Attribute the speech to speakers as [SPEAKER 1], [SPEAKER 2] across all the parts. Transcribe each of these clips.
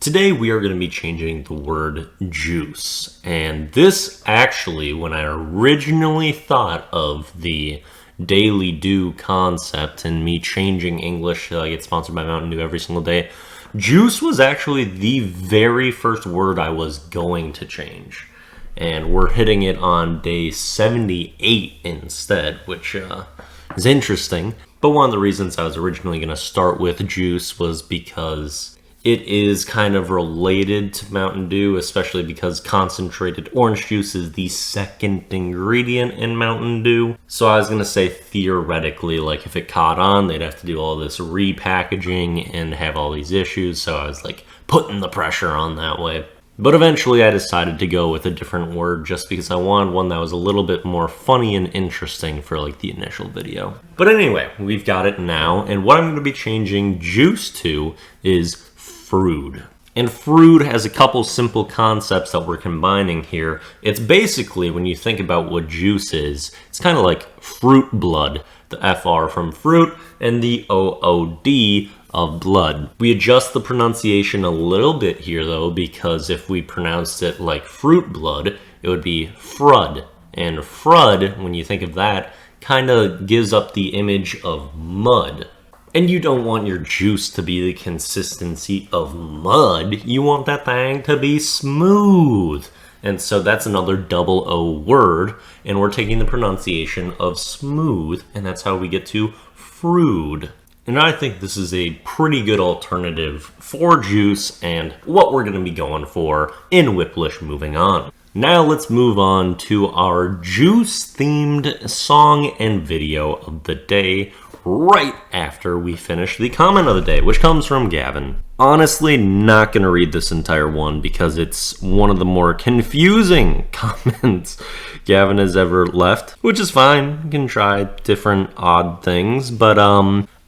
[SPEAKER 1] Today we are going to be changing the word juice. And this actually, when I originally thought of the Daily Dew concept and me changing English to get sponsored by Mountain Dew every single day, juice was actually the very first word I was going to change. And we're hitting it on day 78 instead, which is interesting. But one of the reasons I was originally going to start with juice was because it is kind of related to Mountain Dew, especially because concentrated orange juice is the second ingredient in Mountain Dew. So I was going to say theoretically, like if it caught on, they'd have to do all this repackaging and have all these issues. So I was like putting the pressure on that way. But eventually I decided to go with a different word just because I wanted one that was a little bit more funny and interesting for like the initial video. But anyway, we've got it now. And what I'm going to be changing juice to is fruit. And fruit has a couple simple concepts that we're combining here. It's basically, when you think about what juice is, it's kind of like fruit blood, the FR from fruit and the OOD of blood. We adjust the pronunciation a little bit here though, because if we pronounced it like fruit blood, it would be frud. And frud, when you think of that, kind of gives up the image of mud. And you don't want your juice to be the consistency of mud. You want that thing to be smooth. And so that's another double O word. And we're taking the pronunciation of smooth. And that's how we get to fruit. And I think this is a pretty good alternative for juice and what we're going to be going for in Wiplish moving on. Now let's move on to our juice-themed song and video of the day right after we finish the comment of the day, which comes from Gavin. Honestly, not going to read this entire one because it's one of the more confusing comments Gavin has ever left, which is fine. You can try different odd things, but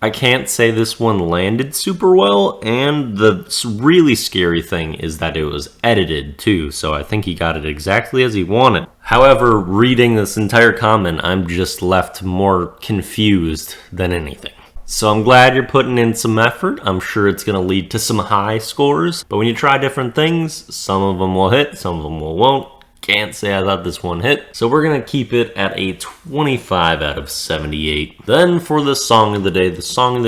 [SPEAKER 1] I can't say this one landed super well, and the really scary thing is that it was edited too, so I think he got it exactly as he wanted. However, reading this entire comment, I'm just left more confused than anything. So I'm glad you're putting in some effort. I'm sure it's going to lead to some high scores, but when you try different things, some of them will hit, some of them won't. Can't say I thought this one hit, so we're gonna keep it at a 25 out of 78. Then for the song of the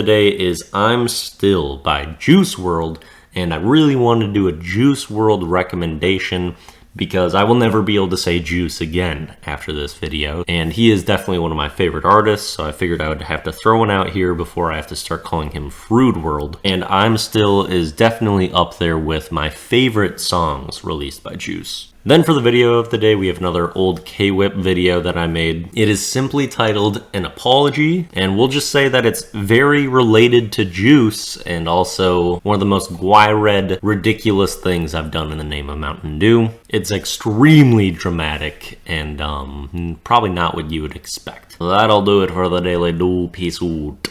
[SPEAKER 1] day is I'm Still by Juice WRLD, and I really wanted to do a Juice WRLD recommendation because I will never be able to say Juice again after this video, and he is definitely one of my favorite artists, so I figured I would have to throw one out here before I have to start calling him Fruit World. And I'm Still is definitely up there with my favorite songs released by Juice. Then for the video of the day, we have another old K-Whip video that I made. It is simply titled An Apology, and we'll just say that it's very related to Juice, and also one of the most guy-red, ridiculous things I've done in the name of Mountain Dew. It's extremely dramatic, and probably not what you would expect. So that'll do it for the Daily Dew. Peace out.